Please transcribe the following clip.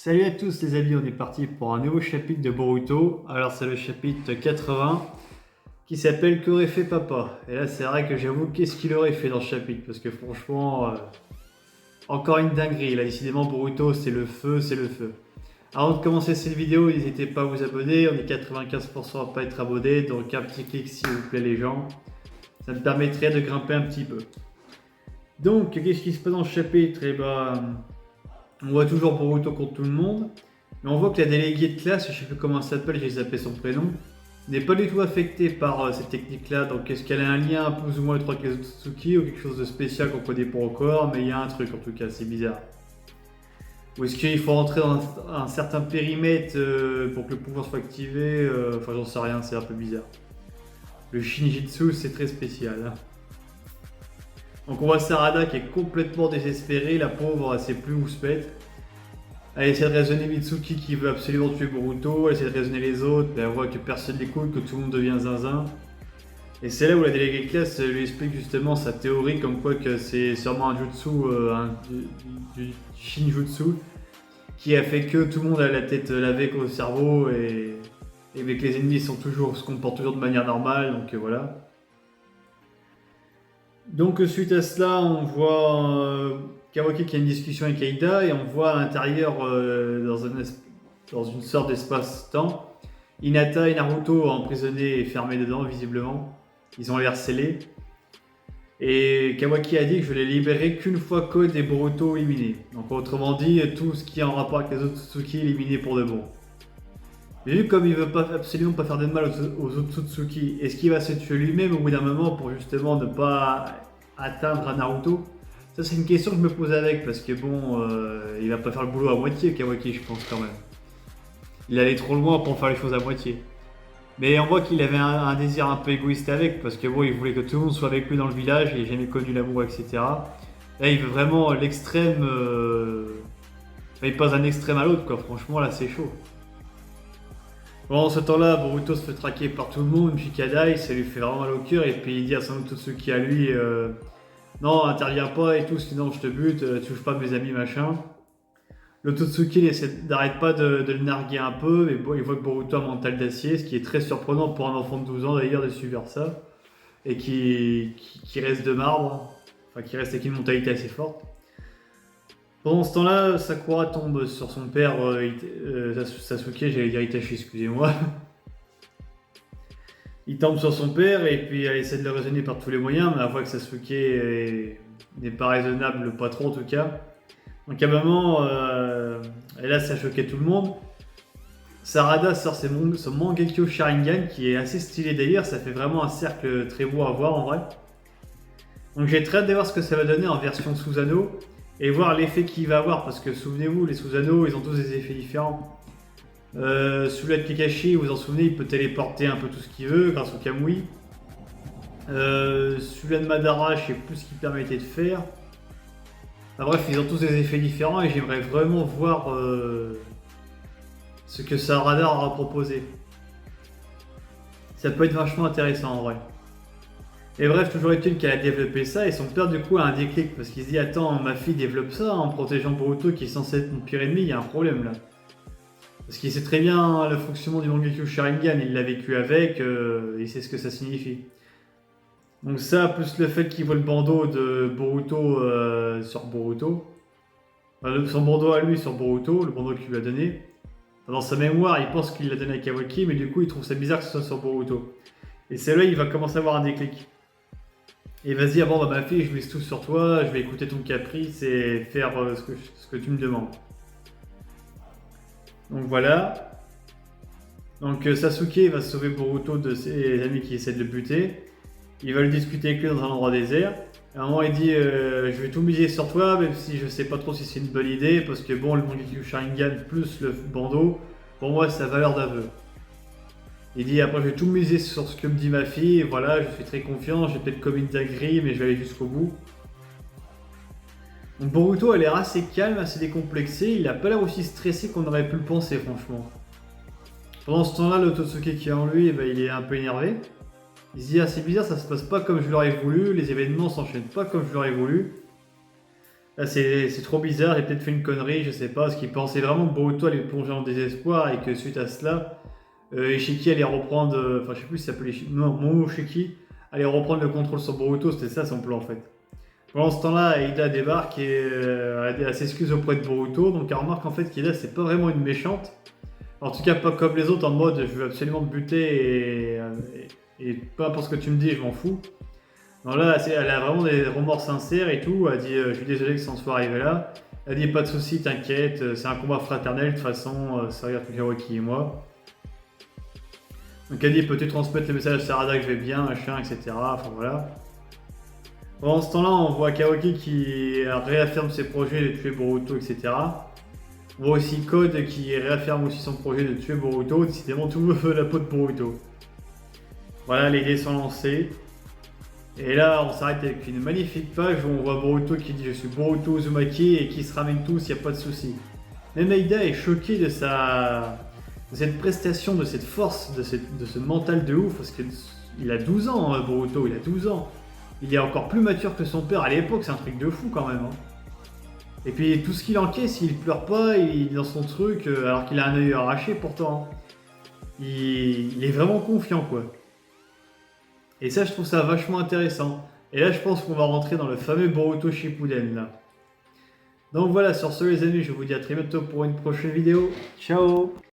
Salut à tous les amis, on est parti pour un nouveau chapitre de Boruto. Alors c'est le chapitre 80 qui s'appelle Qu'aurait fait papa? Et là c'est vrai que j'avoue qu'est-ce qu'il aurait fait dans ce chapitre parce que franchement, encore une dinguerie. Là décidément Boruto c'est le feu, c'est le feu. Avant de commencer cette vidéo, n'hésitez pas à vous abonner, on est 95% à pas être abonné, donc un petit clic s'il vous plaît les gens. Ça me permettrait de grimper un petit peu. Donc qu'est-ce qui se passe dans ce chapitre? Eh ben, on voit toujours Boruto contre tout le monde, mais on voit que la déléguée de classe, je sais plus comment elle s'appelle, j'ai zappé son prénom, n'est pas du tout affectée par cette technique-là. Donc est-ce qu'elle a un lien plus ou moins étroit avec les Otsutsuki ou quelque chose de spécial qu'on connaît pas encore, mais il y a un truc en tout cas, c'est bizarre. Ou est-ce qu'il faut rentrer dans un certain périmètre pour que le pouvoir soit activé enfin j'en sais rien, c'est un peu bizarre. Le Shinjitsu c'est très spécial. Hein. Donc on voit Sarada qui est complètement désespérée, la pauvre elle sait plus où se mettre. Elle essaie de raisonner Mitsuki qui veut absolument tuer Boruto, elle essaie de raisonner les autres, mais elle voit que personne n'écoute, que tout le monde devient zinzin. Et c'est là où la déléguée de classe lui explique justement sa théorie comme quoi que c'est sûrement un jutsu, du shinjutsu, qui a fait que tout le monde a la tête lavée au cerveau et que les ennemis se comportent toujours de manière normale, donc voilà. Donc suite à cela, on voit Kawaki qui a une discussion avec Aida et on voit à l'intérieur, dans une sorte d'espace-temps, Hinata et Naruto emprisonnés et fermés dedans visiblement. Ils ont l'air scellés. Et Kawaki a dit que je les libérerai qu'une fois Code et Boruto éliminés. Donc autrement dit, tout ce qui est en rapport avec les autres Otsutsuki éliminés pour de bon. Mais vu comme il veut absolument pas faire de mal aux Otsutsuki, est-ce qu'il va se tuer lui-même au bout d'un moment pour justement ne pas atteindre à Naruto? Ça c'est une question que je me pose avec parce que bon, il va pas faire le boulot à moitié Kawaki je pense quand même. Il allait trop loin pour faire les choses à moitié. Mais on voit qu'il avait un désir un peu égoïste avec parce que bon, il voulait que tout le monde soit avec lui dans le village, il n'a jamais connu l'amour, etc. Là il veut vraiment l'extrême... Enfin, il passe d'un extrême à l'autre quoi, franchement là c'est chaud. Pendant ce temps-là, Boruto se fait traquer par tout le monde, puis Kadai, ça lui fait vraiment mal au cœur, et puis il dit à sans doute tous ceux qui à lui non, interviens pas et tout, sinon je te bute, touche pas mes amis, machin. Le Totsuki n'arrête pas de le narguer un peu, mais bon, il voit que Boruto a un mental d'acier, ce qui est très surprenant pour un enfant de 12 ans d'ailleurs de suivre ça, et qui reste de marbre, enfin qui reste avec une mentalité assez forte. Pendant ce temps-là, Sakura tombe sur son père Sasuke, j'allais dire Itachi, excusez-moi. Il tombe sur son père et puis elle essaie de le raisonner par tous les moyens, mais elle voit que Sasuke n'est pas raisonnable, pas trop en tout cas. Donc à un moment, et là ça choquait tout le monde, Sarada sort son Mangekyo Sharingan qui est assez stylé d'ailleurs, ça fait vraiment un cercle très beau à voir en vrai. Donc j'ai très hâte de voir ce que ça va donner en version Susanoo et voir l'effet qu'il va avoir parce que souvenez-vous, les Susanoo ils ont tous des effets différents. Celui-là de Kakashi, vous vous en souvenez, il peut téléporter un peu tout ce qu'il veut grâce au Kamui. Celui-là de Madara, je sais plus ce qu'il permettait de faire. Enfin, bref, ils ont tous des effets différents et j'aimerais vraiment voir ce que Sarada aura proposé. Ça peut être vachement intéressant en vrai. Et bref, toujours est-il qu'elle a développé ça et son père du coup a un déclic parce qu'il se dit attends, ma fille développe ça en protégeant Boruto qui est censé être mon pire ennemi, il y a un problème là. Parce qu'il sait très bien le fonctionnement du Mangekyo Sharingan, il l'a vécu avec, il sait ce que ça signifie. Donc ça, plus le fait qu'il voit le bandeau de Boruto sur Boruto, enfin, son bandeau à lui sur Boruto, le bandeau qu'il lui a donné, dans sa mémoire, il pense qu'il l'a donné à Kawaki, mais du coup, il trouve ça bizarre que ce soit sur Boruto. Et c'est là il va commencer à avoir un déclic. Et il va se dire, bon bah ma fille, je mise tout sur toi, je vais écouter ton caprice et faire ce que tu me demandes. Donc voilà. Donc Sasuke va sauver Boruto de ses amis qui essaient de le buter. Il va le discuter avec lui dans un endroit désert. À un moment il dit je vais tout miser sur toi même si je sais pas trop si c'est une bonne idée parce que bon le Mangekyo Sharingan plus le bandeau pour moi ça a valeur d'aveu. Il dit après je vais tout miser sur ce que me dit ma fille et voilà je fais très confiance, j'ai peut-être commis une dinguerie mais je vais aller jusqu'au bout. Donc Boruto a l'air assez calme, assez décomplexé, il a pas l'air aussi stressé qu'on aurait pu le penser franchement. Pendant ce temps-là, le Totsuke qui est en lui, il est un peu énervé. Il se dit ah c'est bizarre, ça se passe pas comme je l'aurais voulu, les événements s'enchaînent pas comme je l'aurais voulu. Là, c'est trop bizarre, j'ai peut-être fait une connerie, je sais pas, parce qu'il pensait vraiment que Boruto allait plonger en désespoir et que suite à cela, Ishiki allait reprendre, enfin je sais plus si ça s'appelait Ishiki, non, Momoshiki allait reprendre le contrôle sur Boruto, c'était ça son plan en fait. Pendant ce temps-là, Ida débarque et elle s'excuse auprès de Boruto, donc elle remarque en fait qu'Ida c'est pas vraiment une méchante, en tout cas pas comme les autres en mode je veux absolument te buter et peu importe ce que tu me dis, je m'en fous. Non, là, elle a vraiment des remords sincères et tout. Elle dit je suis désolé que ça en soit arrivé là. Elle dit pas de soucis, t'inquiète, c'est un combat fraternel. De toute façon, ça regarde que Kawaki et moi. Donc elle dit peux-tu transmettre le message à Sarada que je vais bien, machin, etc. Enfin voilà. Pendant ce temps-là, on voit Kawaki qui réaffirme ses projets de tuer Boruto, etc. On voit aussi Code qui réaffirme aussi son projet de tuer Boruto. Décidément, tout le monde veut la peau de Boruto. Voilà, les dés sont lancés. Et là, on s'arrête avec une magnifique page où on voit Boruto qui dit je suis Boruto Uzumaki et qui se ramène tous, il n'y a pas de souci. Même Aida est choqué de cette prestation, de cette force, de ce mental de ouf, parce qu'il a 12 ans, hein, Boruto, il a 12 ans. Il est encore plus mature que son père à l'époque, c'est un truc de fou quand même. Hein. Et puis tout ce qu'il encaisse, il pleure pas, il est dans son truc, alors qu'il a un œil arraché pourtant. Hein. Il est vraiment confiant quoi. Et ça, je trouve ça vachement intéressant. Et là, je pense qu'on va rentrer dans le fameux Boruto Shippuden là. Donc voilà, sur ce les amis, je vous dis à très bientôt pour une prochaine vidéo. Ciao!